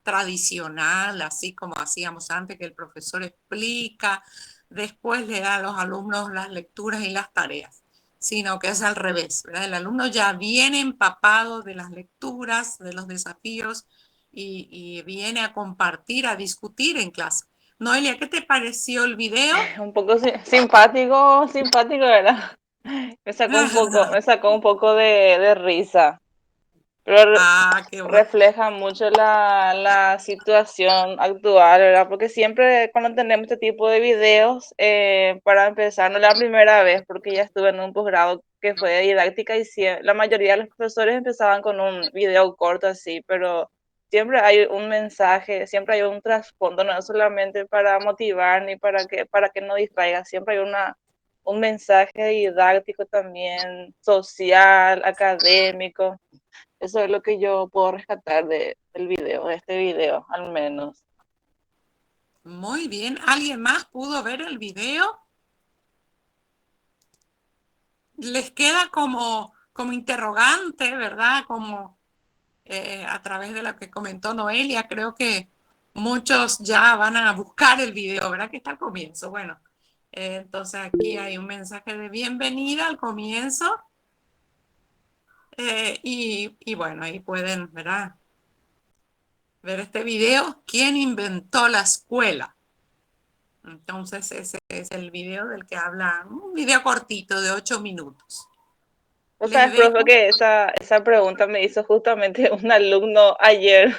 tradicional, así como hacíamos antes, que el profesor explica, después le da a los alumnos las lecturas y las tareas, sino que es al revés, ¿verdad? El alumno ya viene empapado de las lecturas, de los desafíos y viene a compartir, a discutir en clase. Noelia, ¿qué te pareció el video? Un poco simpático, ¿verdad? Me sacó un poco de risa, pero Ah, qué bueno. refleja mucho la situación actual, ¿verdad? Porque siempre cuando tenemos este tipo de videos, para empezar, no es la primera vez, porque ya estuve en un posgrado que fue de didáctica y la mayoría de los profesores empezaban con un video corto así, pero siempre hay un mensaje, siempre hay un trasfondo, no es solamente para motivar ni para que no distraiga, siempre hay un mensaje didáctico también, social, académico. Eso es lo que yo puedo rescatar del video, de este video, al menos. Muy bien. ¿Alguien más pudo ver el video? Les queda como interrogante, ¿verdad? Como a través de lo que comentó Noelia, creo que muchos ya van a buscar el video, ¿verdad? Que está al comienzo. Bueno, entonces aquí hay un mensaje de bienvenida al comienzo y bueno, ahí pueden, ¿verdad? Ver este video. ¿Quién inventó la escuela? Entonces ese es el video del que habla, un video cortito de 8 minutos. O Les sabes, profe, dejo. que esa pregunta me hizo justamente un alumno ayer.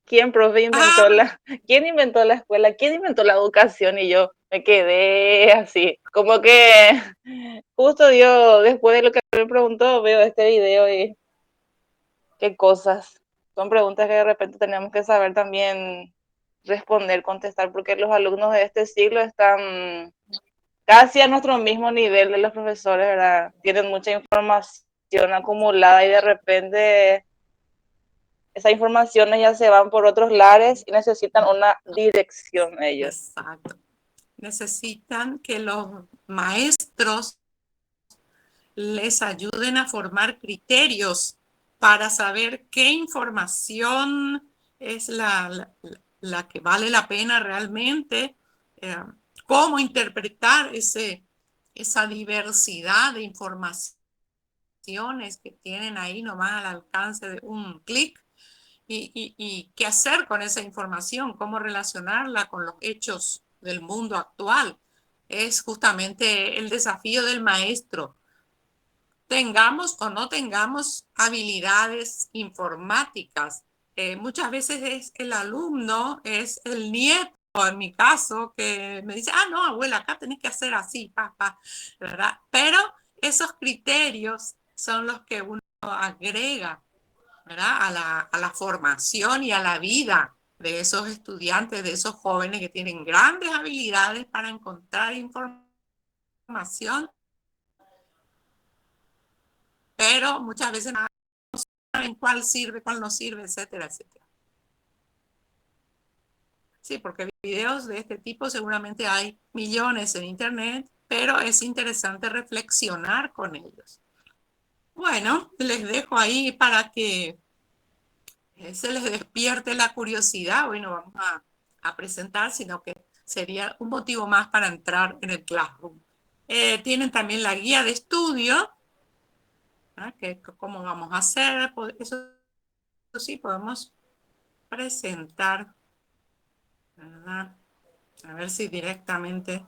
¿Quién, profe, Ah, quién inventó la escuela? ¿Quién inventó la educación? Y yo me quedé así, como que justo yo, después de lo que me preguntó, veo este video y qué cosas. Son preguntas que de repente tenemos que saber también responder, contestar, porque los alumnos de este siglo están casi a nuestro mismo nivel de los profesores, ¿verdad? Tienen mucha información acumulada y de repente esas informaciones ya se van por otros lares y necesitan una dirección ellos. exacto. Necesitan que los maestros les ayuden a formar criterios para saber qué información es la que vale la pena realmente, eh, cómo interpretar esa diversidad de informaciones que tienen ahí nomás al alcance de un clic y qué hacer con esa información, cómo relacionarla con los hechos del mundo actual. Es justamente el desafío del maestro. Tengamos o no tengamos habilidades informáticas. Muchas veces es el alumno, es el nieto, en mi caso, que me dice, ah, no, abuela, acá tenés que hacer así, papá, ¿verdad? Pero esos criterios son los que uno agrega, ¿verdad? A la formación y a la vida de esos estudiantes, de esos jóvenes que tienen grandes habilidades para encontrar información, pero muchas veces no saben cuál sirve, cuál no sirve, etcétera, etcétera. Sí, porque videos de este tipo seguramente hay millones en internet, pero es interesante reflexionar con ellos. Bueno, les dejo ahí para que se les despierte la curiosidad. Hoy no vamos a presentar, sino que sería un motivo más para entrar en el Classroom. Tienen también la guía de estudio, ¿verdad? Que cómo vamos a hacer, eso sí podemos presentar, ¿verdad? A ver si directamente.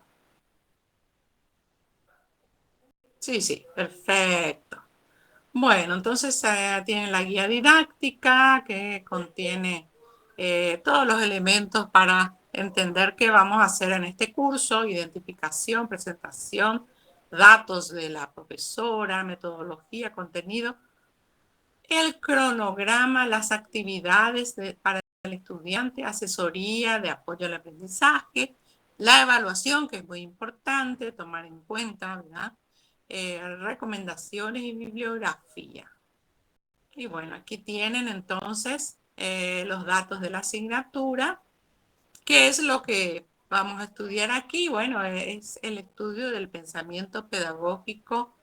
Sí, sí, perfecto. Bueno, entonces tienen la guía didáctica que contiene todos los elementos para entender qué vamos a hacer en este curso: identificación, presentación, datos de la profesora, metodología, contenido, el cronograma, las actividades para el estudiante, asesoría de apoyo al aprendizaje, la evaluación, que es muy importante tomar en cuenta, ¿verdad? Recomendaciones y bibliografía. Y bueno, aquí tienen entonces los datos de la asignatura. ¿Qué es lo que vamos a estudiar aquí? Bueno, es el estudio del pensamiento pedagógico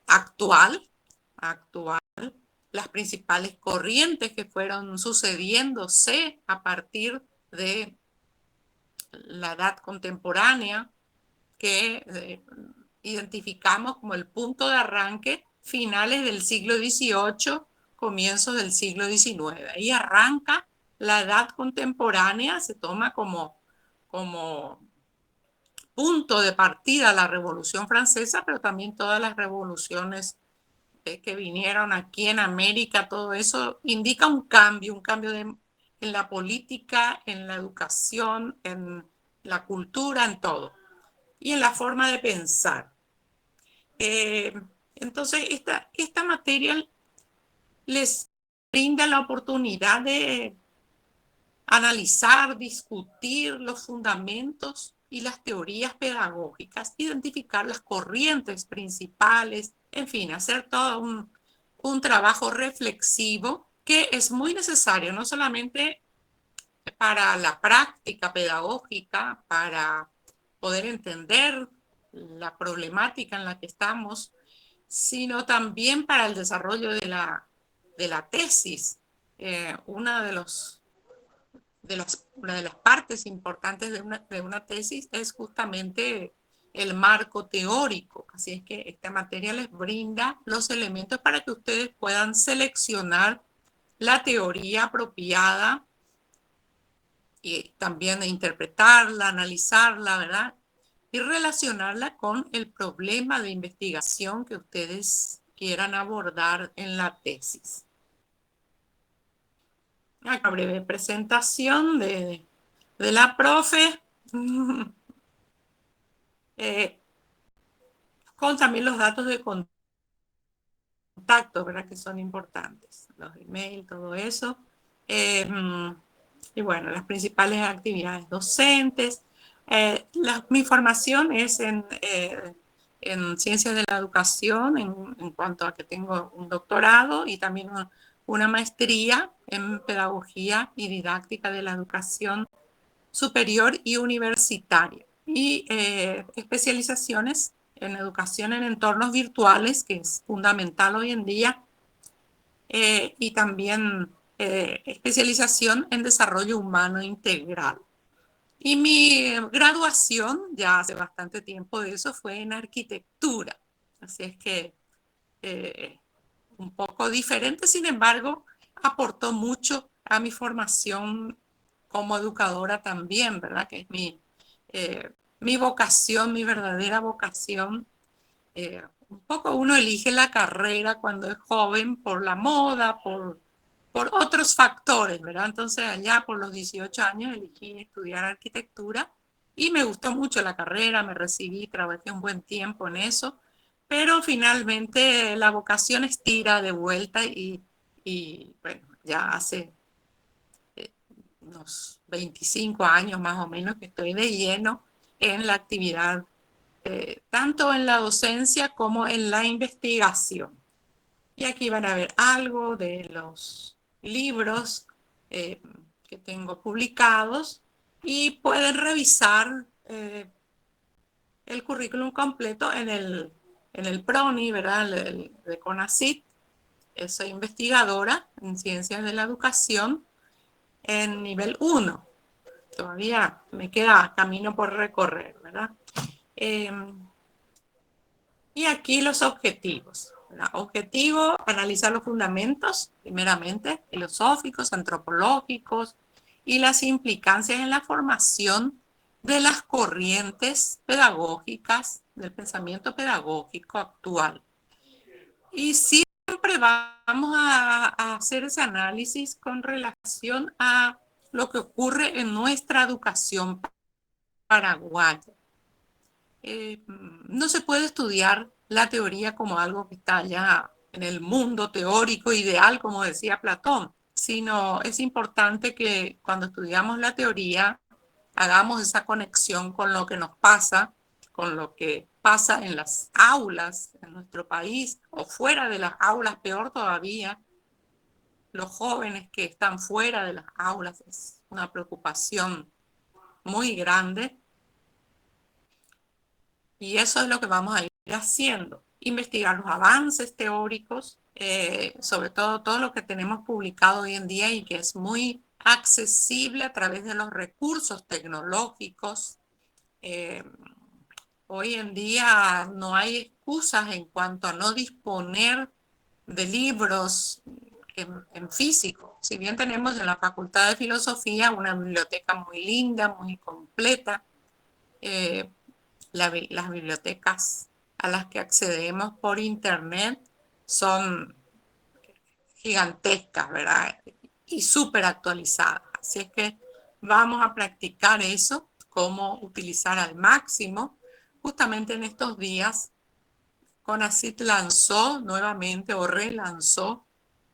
actual, actual. las principales corrientes que fueron sucediéndose a partir de la edad contemporánea, que identificamos como el punto de arranque finales del siglo XVIII, comienzos del siglo XIX. Ahí arranca la edad contemporánea, se toma como punto de partida la Revolución Francesa, pero también todas las revoluciones que vinieron aquí en América, todo eso indica un cambio en la política, en la educación, en la cultura, en todo, y en la forma de pensar. Entonces, esta materia les brinda la oportunidad de analizar, discutir los fundamentos y las teorías pedagógicas, identificar las corrientes principales, en fin, hacer todo un trabajo reflexivo que es muy necesario, no solamente para la práctica pedagógica, para poder entender la problemática en la que estamos, sino también para el desarrollo de la tesis. Una de las partes importantes de una tesis es justamente el marco teórico. Así es que esta materia les brinda los elementos para que ustedes puedan seleccionar la teoría apropiada y también interpretarla, analizarla, ¿verdad? Y relacionarla con el problema de investigación que ustedes quieran abordar en la tesis. Una breve presentación de la profe, con también los datos de contacto, ¿verdad? Que son importantes, los emails, todo eso. Y bueno, las principales actividades docentes. Mi formación es en ciencias de la educación, en cuanto a que tengo un doctorado y también una maestría en pedagogía y didáctica de la educación superior y universitaria. Y especializaciones en educación en entornos virtuales, que es fundamental hoy en día, y también especialización en desarrollo humano integral. Y mi graduación, ya hace bastante tiempo de eso, fue en arquitectura. Así es que un poco diferente, sin embargo, aportó mucho a mi formación como educadora también, ¿verdad? Que es mi vocación, mi verdadera vocación. Un poco uno elige la carrera cuando es joven por la moda, por otros factores, ¿verdad? Entonces allá por los 18 años elegí estudiar arquitectura y me gustó mucho la carrera, me recibí, trabajé un buen tiempo en eso, pero finalmente la vocación estira de vuelta y bueno, ya hace unos 25 años más o menos que estoy de lleno en la actividad, tanto en la docencia como en la investigación. Y aquí van a ver algo de los libros eh, que tengo publicados y pueden revisar el currículum completo en el PRONI, ¿verdad? El de CONACYT. Soy investigadora en ciencias de la educación en nivel 1. Todavía me queda camino por recorrer, ¿verdad? Y aquí los objetivos. Objetivo, analizar los fundamentos, primeramente, filosóficos, antropológicos y las implicancias en la formación de las corrientes pedagógicas, del pensamiento pedagógico actual. Y siempre vamos a hacer ese análisis con relación a lo que ocurre en nuestra educación paraguaya. No se puede estudiar la teoría como algo que está ya en el mundo teórico ideal, como decía Platón, sino es importante que cuando estudiamos la teoría hagamos esa conexión con lo que nos pasa, con lo que pasa en las aulas en nuestro país o fuera de las aulas, peor todavía, los jóvenes que están fuera de las aulas es una preocupación muy grande. Y eso es lo que vamos a ir haciendo, investigar los avances teóricos sobre todo lo que tenemos publicado hoy en día y que es muy accesible a través de los recursos tecnológicos. Hoy en día no hay excusas en cuanto a no disponer de libros en físico. Si bien tenemos en la Facultad de Filosofía una biblioteca muy linda, muy completa, las bibliotecas a las que accedemos por internet son gigantescas, ¿verdad? Y súper actualizadas. Así es que vamos a practicar eso, cómo utilizar al máximo. Justamente en estos días, CONACYT lanzó nuevamente o relanzó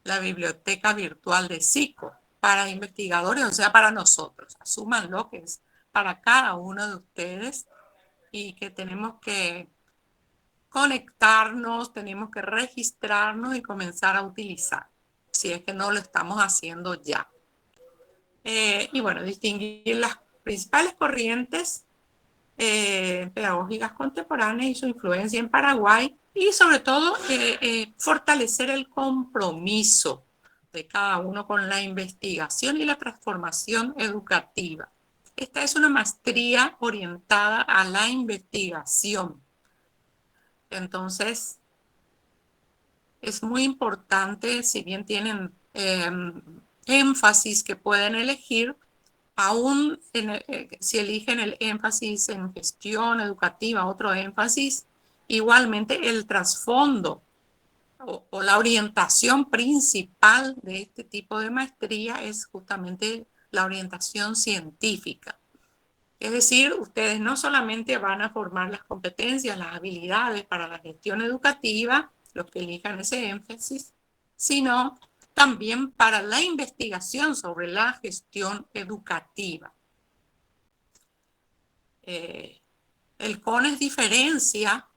la biblioteca virtual de SICO para investigadores, o sea, para nosotros. Asúmanlo que es para cada uno de ustedes y que tenemos que conectarnos, tenemos que registrarnos y comenzar a utilizar, si es que no lo estamos haciendo ya. Y bueno, distinguir las principales corrientes pedagógicas contemporáneas y su influencia en Paraguay y sobre todo fortalecer el compromiso de cada uno con la investigación y la transformación educativa. Esta es una maestría orientada a la investigación. Entonces, es muy importante, si bien tienen énfasis que pueden elegir, aún si eligen el énfasis en gestión educativa, otro énfasis, igualmente el trasfondo o la orientación principal de este tipo de maestría es justamente la orientación científica. Es decir, ustedes no solamente van a formar las competencias, las habilidades para la gestión educativa, los que elijan ese énfasis, sino también para la investigación sobre la gestión educativa. El CONES diferencia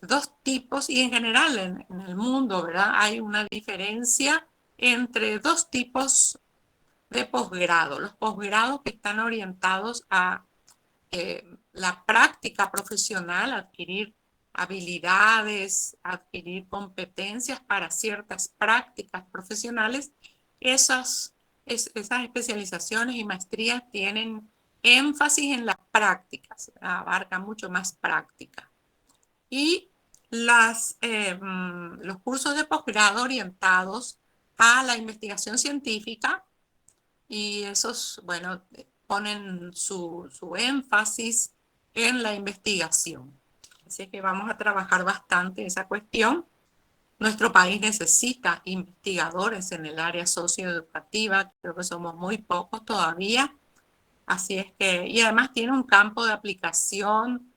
dos tipos y en general en el mundo, ¿verdad? Hay una diferencia entre dos tipos de posgrado. Los posgrados que están orientados a la práctica profesional, adquirir habilidades, adquirir competencias para ciertas prácticas profesionales, esas especializaciones y maestrías tienen énfasis en las prácticas, abarcan mucho más práctica. Y los cursos de posgrado orientados a la investigación científica y esos, bueno, ponen su énfasis en la investigación. Así que vamos a trabajar bastante esa cuestión. Nuestro país necesita investigadores en el área socioeducativa, creo que somos muy pocos todavía. Así es que, y además tiene un campo de aplicación,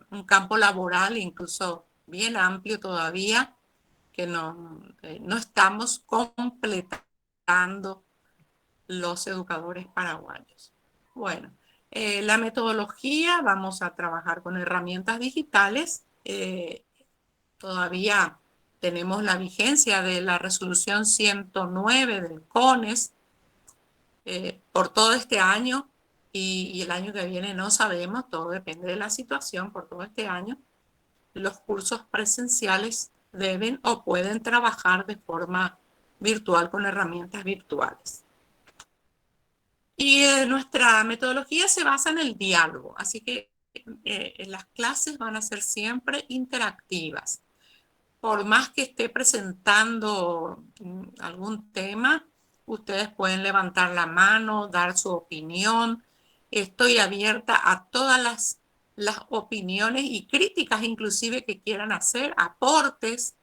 un campo laboral incluso bien amplio todavía, que no estamos completando los educadores paraguayos. Bueno, la metodología, vamos a trabajar con herramientas digitales. Todavía tenemos la vigencia de la resolución 109 del CONES por todo este año y el año que viene no sabemos, todo depende de la situación por todo este año. Los cursos presenciales deben o pueden trabajar de forma virtual con herramientas virtuales. Y nuestra metodología se basa en el diálogo, así que las clases van a ser siempre interactivas. Por más que esté presentando algún tema, ustedes pueden levantar la mano, dar su opinión. Estoy abierta a todas las opiniones y críticas inclusive que quieran hacer, aportes.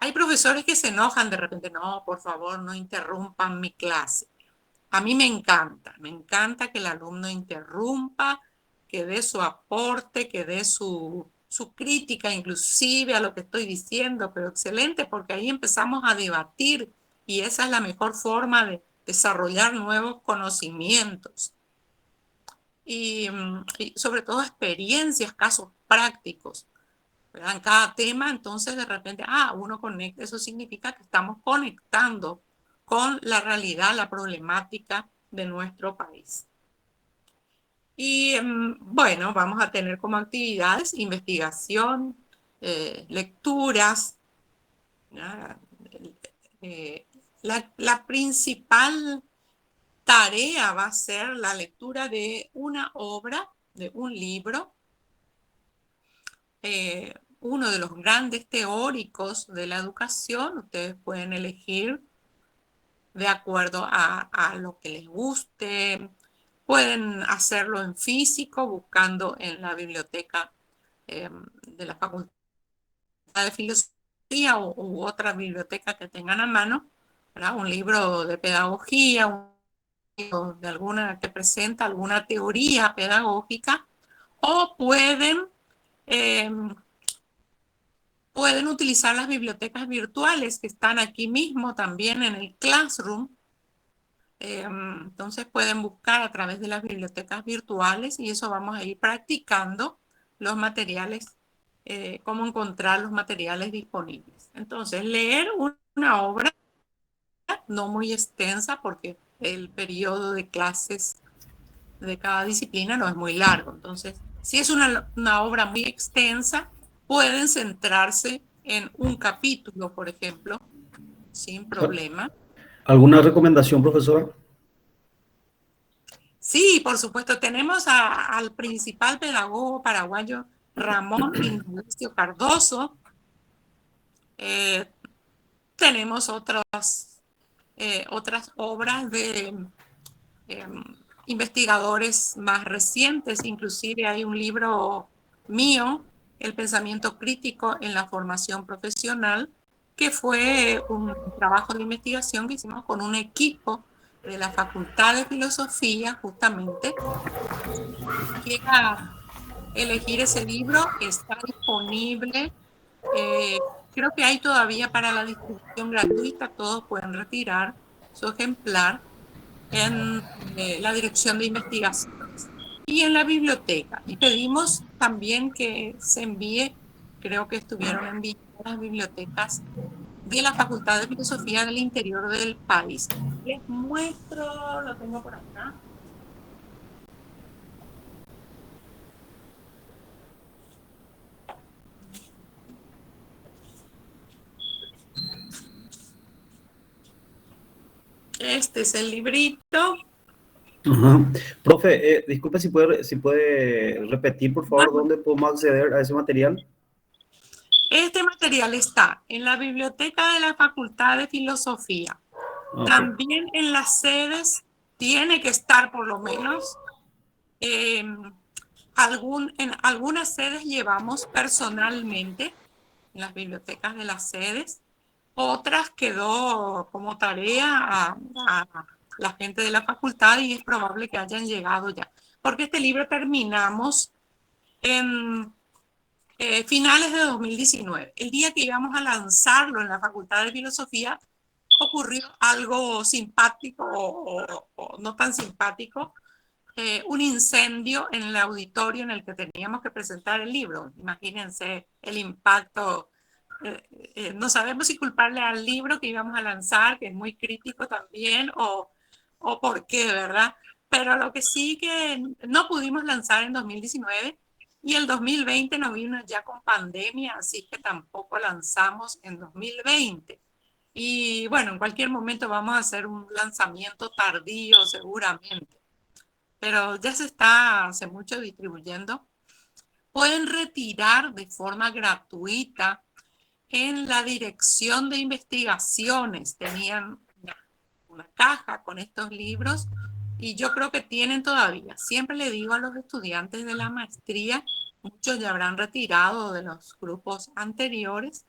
Hay profesores que se enojan de repente, no, por favor, no interrumpan mi clase. A mí me encanta que el alumno interrumpa, que dé su aporte, que dé su crítica inclusive a lo que estoy diciendo, pero excelente porque ahí empezamos a debatir y esa es la mejor forma de desarrollar nuevos conocimientos y sobre todo experiencias, casos prácticos. ¿Verdad? En cada tema, entonces de repente, uno conecta, eso significa que estamos conectando con la realidad, la problemática de nuestro país. Y bueno, vamos a tener como actividades investigación, lecturas, Ah, la principal tarea va a ser la lectura de una obra, de un libro, uno de los grandes teóricos de la educación. Ustedes pueden elegir de acuerdo a lo que les guste. Pueden hacerlo en físico, buscando en la biblioteca de la Facultad de Filosofía u otra biblioteca que tengan a mano, ¿verdad? Un libro de pedagogía, un libro de alguna que presenta alguna teoría pedagógica, o eh, pueden utilizar las bibliotecas virtuales que están aquí mismo también en el Classroom. Entonces pueden buscar a través de las bibliotecas virtuales y eso vamos a ir practicando los materiales, cómo encontrar los materiales disponibles. Entonces, leer una obra no muy extensa porque el periodo de clases de cada disciplina no es muy largo. Entonces, si es una obra muy extensa, pueden centrarse en un capítulo, por ejemplo, sin problema. ¿Alguna recomendación, profesora? Sí, por supuesto, tenemos al principal pedagogo paraguayo Ramón Ignacio Cardoso. Tenemos otras obras de investigadores más recientes, inclusive hay un libro mío, El pensamiento crítico en la formación profesional, que fue un trabajo de investigación que hicimos con un equipo de la Facultad de Filosofía, justamente. Quiera elegir ese libro, está disponible. Creo que hay todavía para la distribución gratuita, todos pueden retirar su ejemplar en la dirección de investigaciones y en la biblioteca. Y pedimos también que se envíe, creo que estuvieron enviadas las bibliotecas de la Facultad de Filosofía del interior del país. Les muestro, lo tengo por acá. Este es el librito. Ajá. Profe, disculpe si puede repetir, por favor, dónde podemos acceder a ese material. Este material está en la biblioteca de la Facultad de Filosofía. Okay. También en las sedes tiene que estar por lo menos. En algunas sedes llevamos personalmente, en las bibliotecas de las sedes. Otras quedó como tarea a la gente de la facultad y es probable que hayan llegado ya. Porque este libro terminamos en finales de 2019. El día que íbamos a lanzarlo en la Facultad de Filosofía ocurrió algo simpático o no tan simpático, un incendio en el auditorio en el que teníamos que presentar el libro. Imagínense el impacto. No sabemos si culparle al libro que íbamos a lanzar, que es muy crítico también, o por qué, ¿verdad? Pero lo que sí que no pudimos lanzar en 2019 y el 2020 nos vino ya con pandemia, así que tampoco lanzamos en 2020. Y bueno, en cualquier momento vamos a hacer un lanzamiento tardío seguramente, pero ya se está hace mucho distribuyendo. Pueden retirar de forma gratuita en la dirección de investigaciones. Tenían una caja con estos libros y yo creo que tienen todavía. Siempre le digo a los estudiantes de la maestría, muchos ya habrán retirado de los grupos anteriores,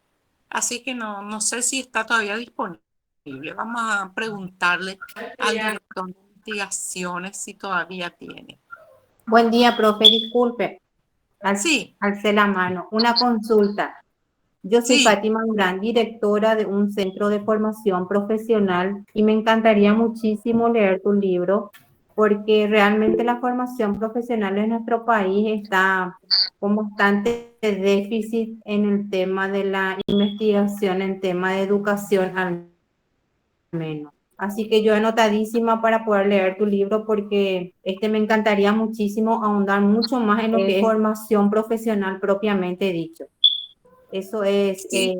así que no sé si está todavía disponible. Vamos a preguntarle al director de investigaciones si todavía tiene. Buen día, profe. Disculpe, Sí, alcé la mano. Una consulta. Yo soy sí. Fátima Durán, directora de un centro de formación profesional y me encantaría muchísimo leer tu libro porque realmente la formación profesional en nuestro país está con bastante déficit en el tema de la investigación, en tema de educación al menos. Así que yo anotadísima para poder leer tu libro porque me encantaría muchísimo ahondar mucho más en lo que es formación profesional propiamente dicho. Eso es Sí.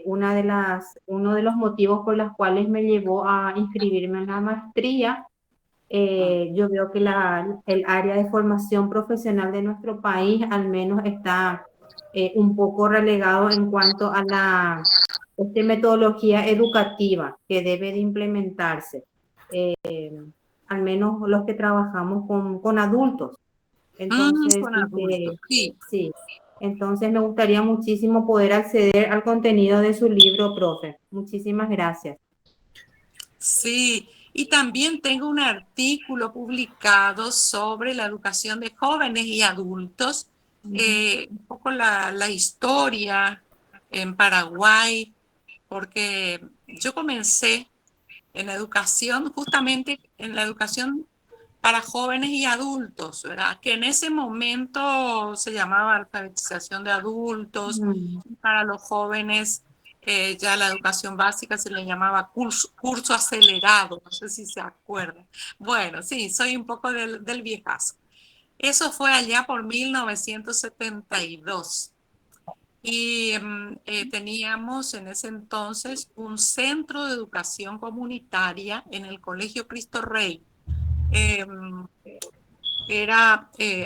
uno de los motivos por los cuales me llevó a inscribirme en la maestría. Yo veo que el área de formación profesional de nuestro país al menos está un poco relegado en cuanto a la metodología educativa que debe de implementarse, al menos los que trabajamos con adultos. Entonces, Con adultos, sí. sí, entonces me gustaría muchísimo poder acceder al contenido de su libro, profe. Muchísimas gracias. Sí, y también tengo un artículo publicado sobre la educación de jóvenes y adultos, un poco la historia en Paraguay, porque yo comencé en la educación, justamente en la educación para jóvenes y adultos, ¿verdad? Que en ese momento se llamaba alfabetización de adultos, Mm. para los jóvenes ya la educación básica se le llamaba curso acelerado, no sé si se acuerdan. Bueno, sí, soy un poco del viejazo. Eso fue allá por 1972. Y teníamos en ese entonces un centro de educación comunitaria en el Colegio Cristo Rey.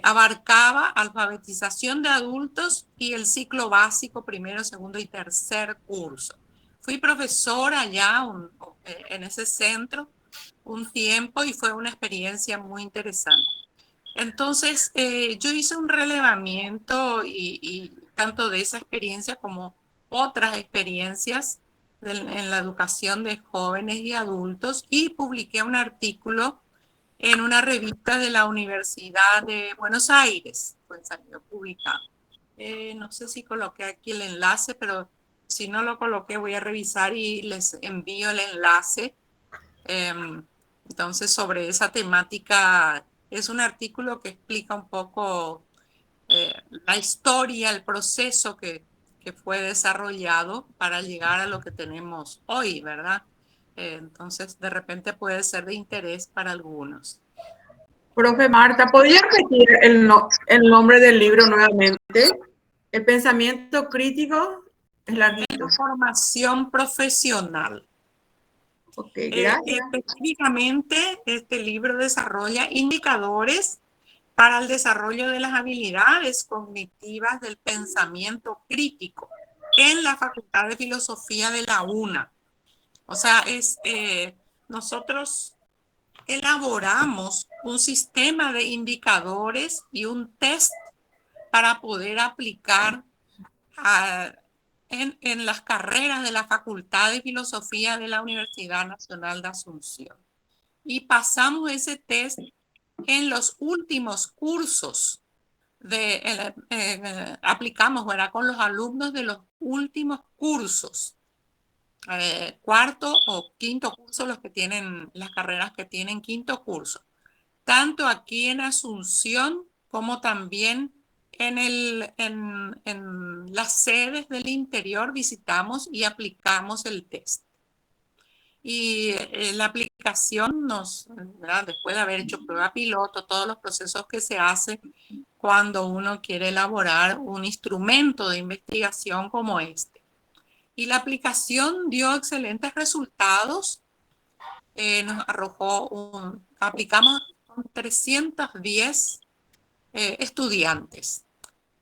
Abarcaba alfabetización de adultos y el ciclo básico, primero, segundo y tercer curso. Fui profesora ya en ese centro un tiempo y fue una experiencia muy interesante. Entonces, yo hice un relevamiento y tanto de esa experiencia como otras experiencias en la educación de jóvenes y adultos y publiqué un artículo en una revista de la Universidad de Buenos Aires, pues salió publicado. No sé si coloqué aquí el enlace, pero si no lo coloqué voy a revisar y les envío el enlace. Entonces, sobre esa temática, es un artículo que explica un poco la historia, el proceso que fue desarrollado para llegar a lo que tenemos hoy, ¿verdad? Entonces, de repente puede ser de interés para algunos. Profe Marta, ¿podría repetir el nombre del libro nuevamente? El pensamiento crítico es la En formación profesional. Ok, gracias. Específicamente, este libro desarrolla indicadores para el desarrollo de las habilidades cognitivas del pensamiento crítico en la Facultad de Filosofía de la UNA. O sea, nosotros elaboramos un sistema de indicadores y un test para poder aplicar en las carreras de la Facultad de Filosofía de la Universidad Nacional de Asunción. Y pasamos ese test en los últimos cursos aplicamos, ¿verdad? Con los alumnos de los últimos cursos, cuarto o quinto curso, los que tienen las carreras que tienen quinto curso, tanto aquí en Asunción como también en las sedes del interior visitamos y aplicamos el test. Y la aplicación ¿verdad? Después de haber hecho prueba piloto, todos los procesos que se hacen cuando uno quiere elaborar un instrumento de investigación como este. Y la aplicación dio excelentes resultados. Nos arrojó aplicamos con 310 estudiantes.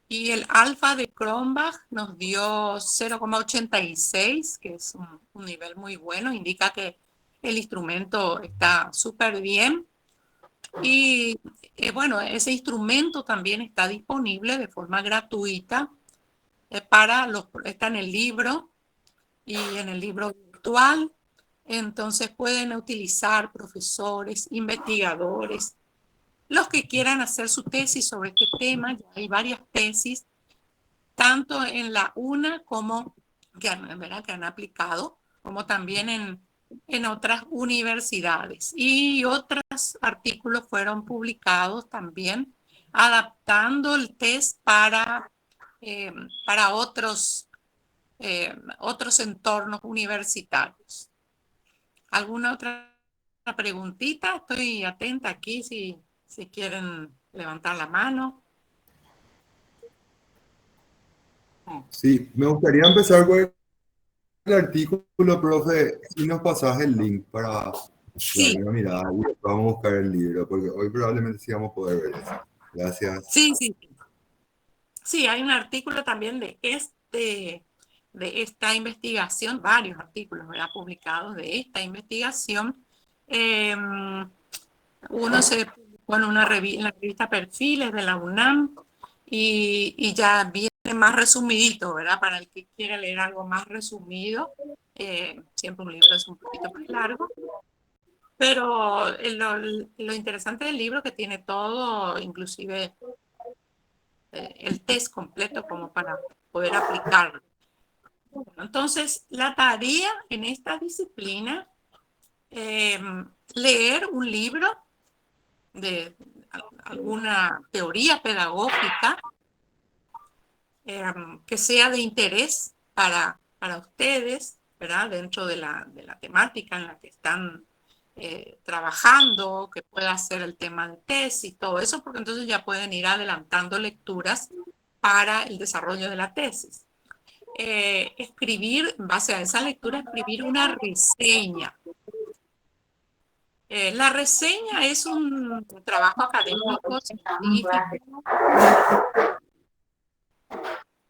Y el alfa de Cronbach nos dio 0,86, que es un nivel muy bueno, indica que el instrumento está súper bien. Y bueno, ese instrumento también está disponible de forma gratuita está en el libro y en el libro virtual. Entonces pueden utilizar profesores, investigadores, los que quieran hacer su tesis sobre este tema. Ya hay varias tesis, tanto en la UNA como que han aplicado, como también en otras universidades. Y otros artículos fueron publicados también adaptando el test para otros entornos universitarios. ¿Alguna otra preguntita? Estoy atenta aquí si quieren levantar la mano. Sí, me gustaría empezar con el artículo, profe, si nos pasás el link para Sí, darle una mirada y después vamos a buscar el libro, porque hoy probablemente sí vamos a poder ver eso. Gracias. sí, sí. Sí, hay un artículo también de esta investigación, varios artículos, ¿verdad?, publicados de esta investigación. Uno se publicó en en la revista Perfiles de la UNAM y ya viene más resumidito, ¿verdad? Para el que quiera leer algo más resumido. Siempre un libro es un poquito más largo. Pero lo interesante del libro es que tiene todo, inclusive el test completo como para poder aplicarlo. Entonces, la tarea en esta disciplina, leer un libro de alguna teoría pedagógica que sea de interés para ustedes, ¿verdad? Dentro de la temática en la que están trabajando, que pueda ser el tema de tesis, todo eso, porque entonces ya pueden ir adelantando lecturas para el desarrollo de la tesis. Escribir, en base a esa lectura, escribir una reseña. La reseña es un trabajo académico, científico.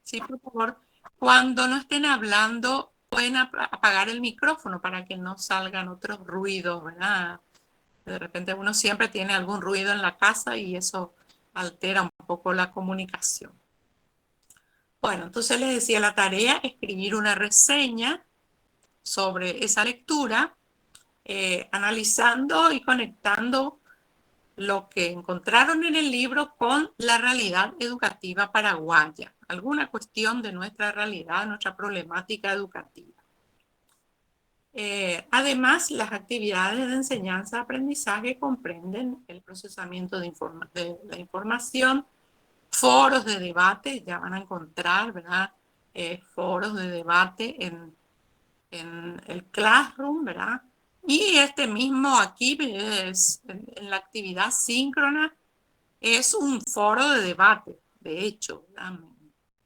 Sí, por favor, cuando no estén hablando, pueden apagar el micrófono para que no salgan otros ruidos, ¿verdad? De repente uno siempre tiene algún ruido en la casa y eso altera un poco la comunicación. Bueno, entonces les decía la tarea, escribir una reseña sobre esa lectura, analizando y conectando lo que encontraron en el libro con la realidad educativa paraguaya, alguna cuestión de nuestra realidad, nuestra problemática educativa. Además, las actividades de enseñanza-aprendizaje comprenden el procesamiento de la información, foros de debate, ya van a encontrar, ¿verdad? Foros de debate en el Classroom, ¿verdad? Y este mismo aquí es, en la actividad síncrona, es un foro de debate, de hecho, ¿verdad?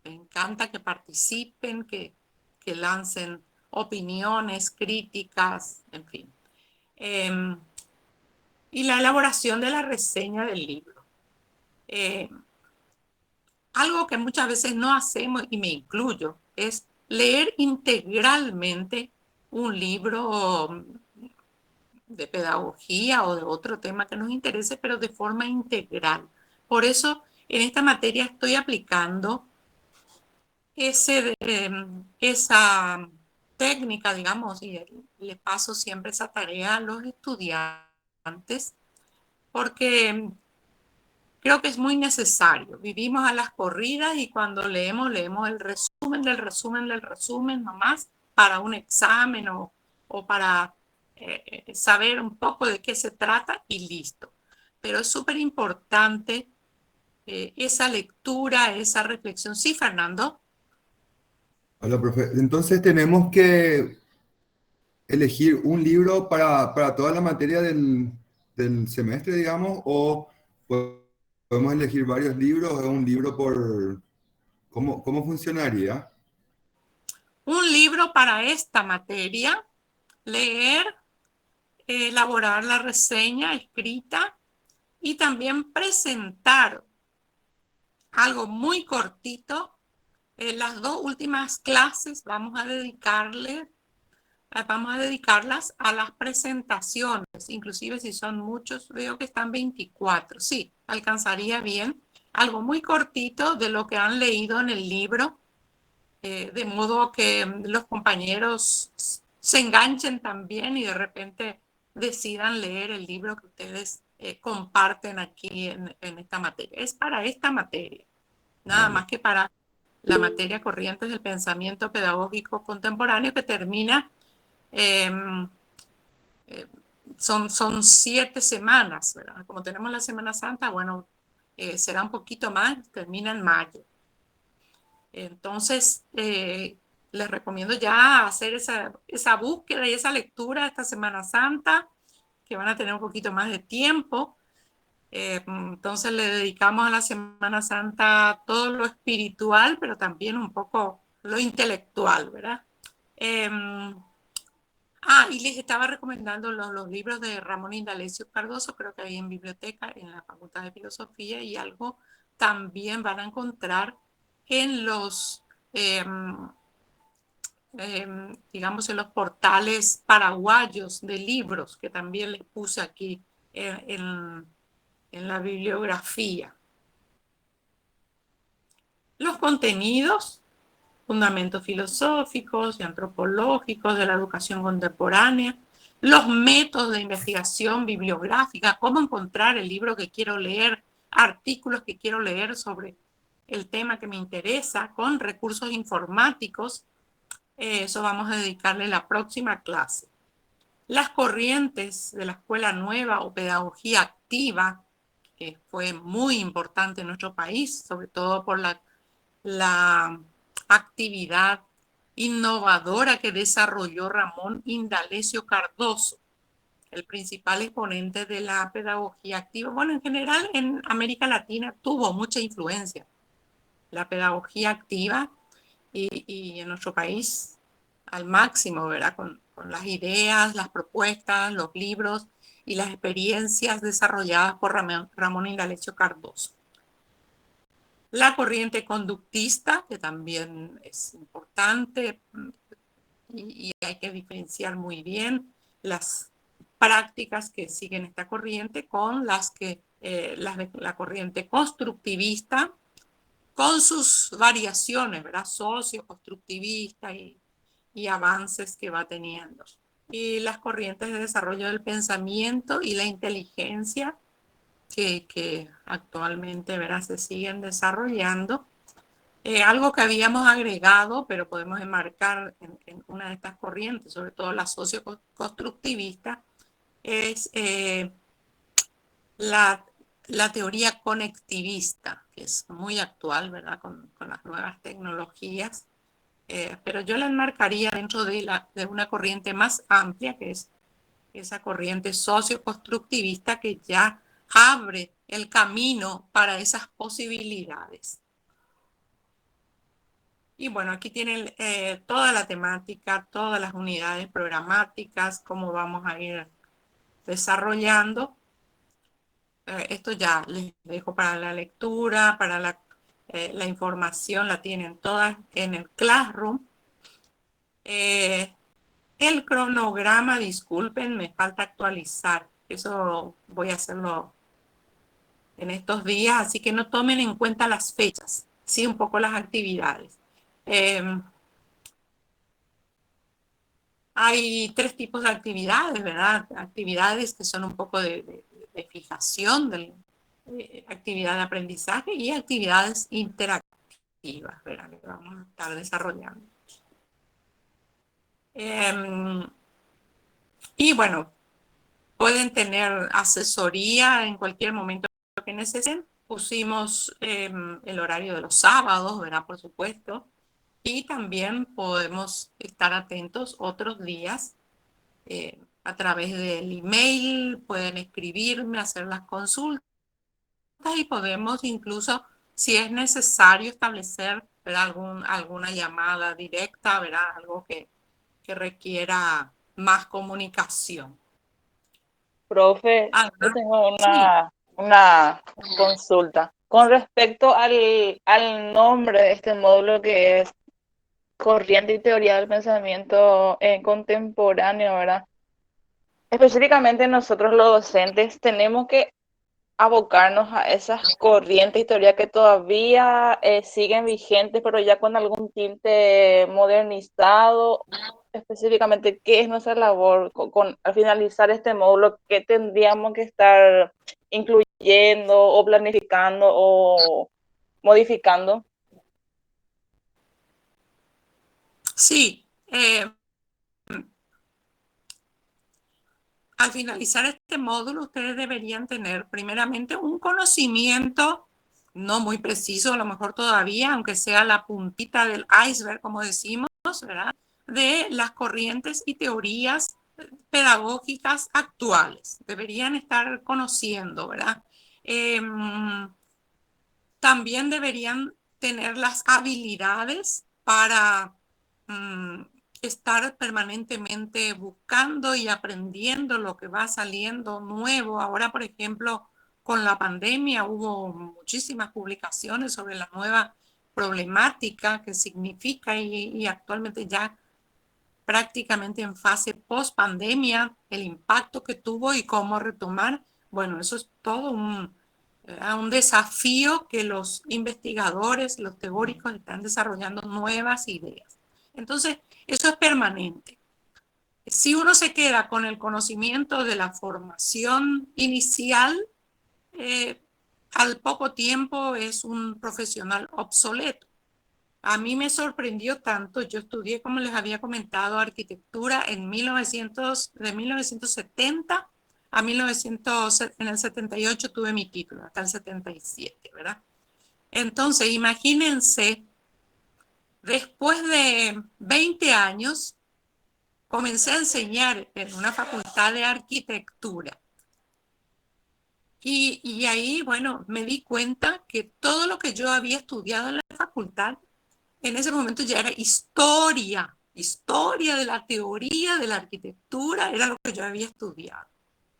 Me encanta que participen, que lancen opiniones, críticas, en fin. Y la elaboración de la reseña del libro. Algo que muchas veces no hacemos, y me incluyo, es leer integralmente un libro de pedagogía o de otro tema que nos interese, pero de forma integral. Por eso, en esta materia estoy aplicando esa técnica, digamos, y le paso siempre esa tarea a los estudiantes, porque creo que es muy necesario. Vivimos a las corridas y cuando leemos el resumen del resumen del resumen nomás para un examen o para saber un poco de qué se trata y listo. Pero es súper importante esa lectura, esa reflexión. Sí, Fernando. Hola, profe. Entonces tenemos que elegir un libro para toda la materia del semestre, digamos, o podemos elegir varios libros o un libro por... ¿Cómo funcionaría? Un libro para esta materia, leer, elaborar la reseña escrita y también presentar algo muy cortito. Las dos últimas clases vamos a dedicarlas a las presentaciones, inclusive si son muchos, veo que están 24, sí, alcanzaría bien, algo muy cortito de lo que han leído en el libro, de modo que los compañeros se enganchen también y de repente decidan leer el libro que ustedes comparten aquí en esta materia. Es para esta materia, nada más que para la materia Corrientes del Pensamiento Pedagógico Contemporáneo, que termina, son 7 semanas, ¿verdad? Como tenemos la Semana Santa, bueno, será un poquito más, termina en mayo. Entonces, les recomiendo ya hacer esa búsqueda y esa lectura esta Semana Santa, que van a tener un poquito más de tiempo. Entonces le dedicamos a la Semana Santa todo lo espiritual, pero también un poco lo intelectual, ¿verdad? Y les estaba recomendando los libros de Ramón Indalecio Cardoso, creo que hay en biblioteca, en la Facultad de Filosofía, y algo también van a encontrar en los, digamos, en los portales paraguayos de libros, que también les puse aquí en la bibliografía. Los contenidos, fundamentos filosóficos y antropológicos de la educación contemporánea, los métodos de investigación bibliográfica, cómo encontrar el libro que quiero leer, artículos que quiero leer sobre el tema que me interesa, con recursos informáticos. Eso vamos a dedicarle la próxima clase. Las corrientes de la escuela nueva o pedagogía activa, que fue muy importante en nuestro país, sobre todo por la actividad innovadora que desarrolló Ramón Indalecio Cardoso, el principal exponente de la pedagogía activa. Bueno, en general en América Latina tuvo mucha influencia la pedagogía activa y en nuestro país al máximo, ¿verdad? Con las ideas, las propuestas, los libros y las experiencias desarrolladas por Ramón Indalecio Cardoso. La corriente conductista, que también es importante y hay que diferenciar muy bien las prácticas que siguen esta corriente con las de la corriente constructivista, con sus variaciones, ¿verdad? Socio-constructivista y avances que va teniendo. Y las corrientes de desarrollo del pensamiento y la inteligencia que actualmente, ¿verdad?, se siguen desarrollando. Algo que habíamos agregado, pero podemos enmarcar en una de estas corrientes, sobre todo la socio-constructivista, es la teoría conectivista, que es muy actual, ¿verdad?, con las nuevas tecnologías, pero yo la enmarcaría dentro de una corriente más amplia, que es esa corriente socio-constructivista que ya abre el camino para esas posibilidades. Y bueno, aquí tienen toda la temática, todas las unidades programáticas, cómo vamos a ir desarrollando. Esto ya les dejo para la lectura, para la información, la tienen todas en el Classroom. El cronograma, disculpen, me falta actualizar. Eso voy a hacerlo en estos días, así que no tomen en cuenta las fechas, sí un poco las actividades. Hay 3 tipos de actividades, ¿verdad? Actividades que son un poco de fijación, actividad de aprendizaje y actividades interactivas, ¿verdad?, que vamos a estar desarrollando. Y bueno, pueden tener asesoría en cualquier momento que necesiten. Pusimos el horario de los sábados, ¿verdad?, por supuesto. Y también podemos estar atentos otros días a través del email, pueden escribirme, hacer las consultas y podemos incluso, si es necesario, establecer, ¿verdad?, alguna llamada directa, ¿verdad?, algo que requiera más comunicación. Profe, yo tengo Sí. una consulta. Con respecto al nombre de este módulo, que es Corriente y Teoría del Pensamiento Contemporáneo, ¿verdad? Específicamente nosotros los docentes tenemos que abocarnos a esas corrientes y teorías que todavía siguen vigentes, pero ya con algún tinte modernizado. Específicamente, ¿qué es nuestra labor al finalizar este módulo? ¿Qué tendríamos que estar incluyendo o planificando o modificando? Sí, al finalizar este módulo, ustedes deberían tener primeramente un conocimiento no muy preciso, a lo mejor todavía, aunque sea la puntita del iceberg, como decimos, ¿verdad?, de las corrientes y teorías pedagógicas actuales. Deberían estar conociendo, ¿verdad?, También deberían tener las habilidades para estar permanentemente buscando y aprendiendo lo que va saliendo nuevo. Ahora, por ejemplo, con la pandemia hubo muchísimas publicaciones sobre la nueva problemática que significa y actualmente ya prácticamente en fase post pandemia, el impacto que tuvo y cómo retomar. Bueno, eso es todo un desafío que los investigadores, los teóricos están desarrollando nuevas ideas. Entonces, eso es permanente. Si uno se queda con el conocimiento de la formación inicial, al poco tiempo es un profesional obsoleto. A mí me sorprendió tanto, yo estudié, como les había comentado, arquitectura de 1970 a en el 78 tuve mi título, hasta el 77, ¿verdad? Entonces, imagínense, después de 20 años, comencé a enseñar en una facultad de arquitectura. Y ahí, bueno, me di cuenta que todo lo que yo había estudiado en la facultad, en ese momento ya era historia de la teoría de la arquitectura, era lo que yo había estudiado.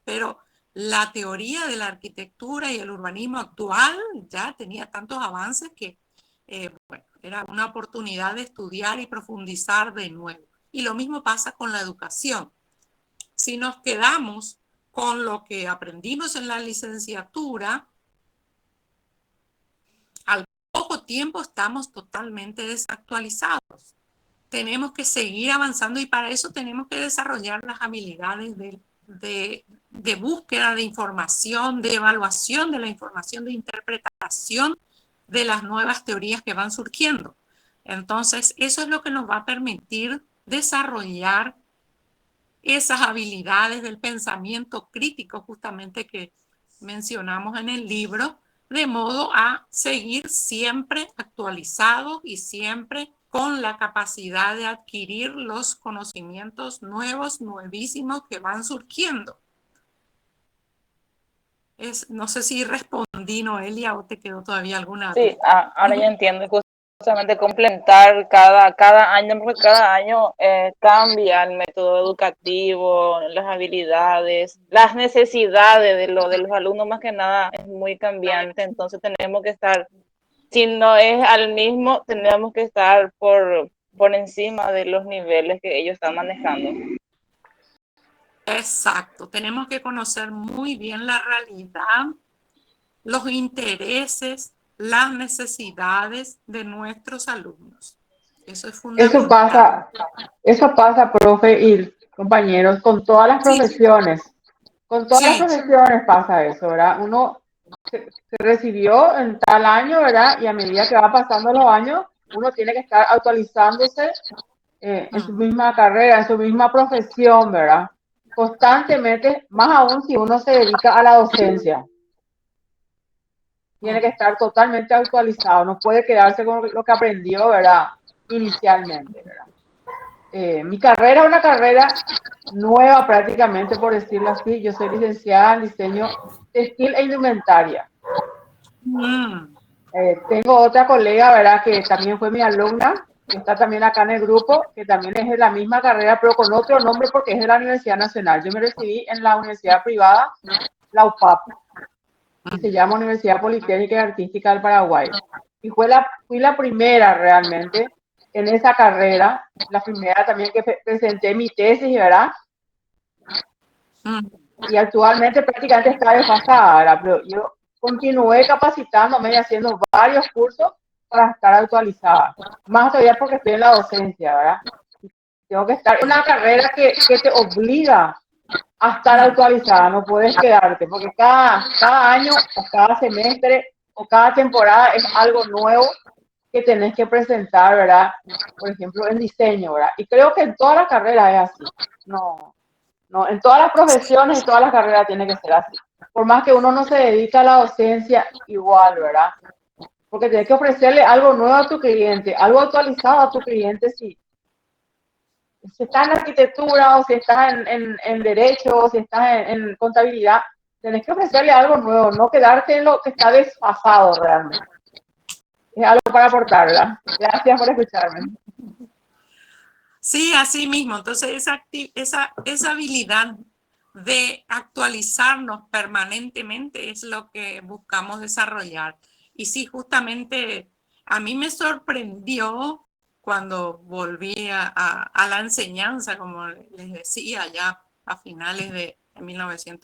Pero la teoría de la arquitectura y el urbanismo actual ya tenía tantos avances que, bueno, era una oportunidad de estudiar y profundizar de nuevo. Y lo mismo pasa con la educación. Si nos quedamos con lo que aprendimos en la licenciatura, al poco tiempo estamos totalmente desactualizados. Tenemos que seguir avanzando y para eso tenemos que desarrollar las habilidades de búsqueda de información, de evaluación de la información, de interpretación de las nuevas teorías que van surgiendo. Entonces, eso es lo que nos va a permitir desarrollar esas habilidades del pensamiento crítico, justamente que mencionamos en el libro, de modo a seguir siempre actualizados y siempre con la capacidad de adquirir los conocimientos nuevos, nuevísimos que van surgiendo. No sé si respondí, Noelia, o te quedó todavía alguna. Sí, ahora ya entiendo. Justamente complementar cada año, porque cada año cambia el método educativo, las habilidades, las necesidades de los alumnos, más que nada, es muy cambiante. Entonces tenemos que estar, si no es al mismo, tenemos que estar por encima de los niveles que ellos están manejando. Exacto, tenemos que conocer muy bien la realidad, los intereses, las necesidades de nuestros alumnos. Eso es fundamental. Eso pasa, profe y compañeros, con todas las profesiones. Con todas las profesiones pasa eso, ¿verdad? Uno se recibió en tal año, ¿verdad? Y a medida que va pasando los años, uno tiene que estar actualizándose en su misma carrera, en su misma profesión, ¿verdad? Constantemente, más aún si uno se dedica a la docencia. Tiene que estar totalmente actualizado, no puede quedarse con lo que aprendió, ¿verdad? Inicialmente, ¿verdad? Mi carrera es una carrera nueva prácticamente, por decirlo así. Yo soy licenciada en diseño textil e indumentaria. Tengo otra colega, ¿verdad? Que también fue mi alumna, que está también acá en el grupo, que también es de la misma carrera, pero con otro nombre porque es de la Universidad Nacional. Yo me recibí en la universidad privada, la UPAP, que se llama Universidad Politécnica y Artística del Paraguay. Y fui la primera realmente en esa carrera, la primera también que presenté mi tesis, ¿verdad? Y actualmente prácticamente está desfasada, ¿verdad? Pero yo continué capacitándome y haciendo varios cursos para estar actualizada. Más todavía porque estoy en la docencia, ¿verdad? Tengo que estar en una carrera que te obliga a estar actualizada, no puedes quedarte, porque cada año o cada semestre o cada temporada es algo nuevo que tenés que presentar, ¿verdad? Por ejemplo, en diseño, ¿verdad? Y creo que en todas las carreras es así. No, en todas las profesiones y todas las carreras tiene que ser así. Por más que uno no se dedique a la docencia, igual, ¿verdad? Porque tienes que ofrecerle algo nuevo a tu cliente, algo actualizado a tu cliente, si estás en arquitectura o si estás en derecho o si estás en contabilidad, tenés que ofrecerle algo nuevo, no quedarte en lo que está desfasado realmente. Es algo para aportarla. Gracias por escucharme. Sí, así mismo. Entonces, esa habilidad de actualizarnos permanentemente es lo que buscamos desarrollar. Y sí, justamente a mí me sorprendió cuando volví a la enseñanza, como les decía, ya a finales de 1990.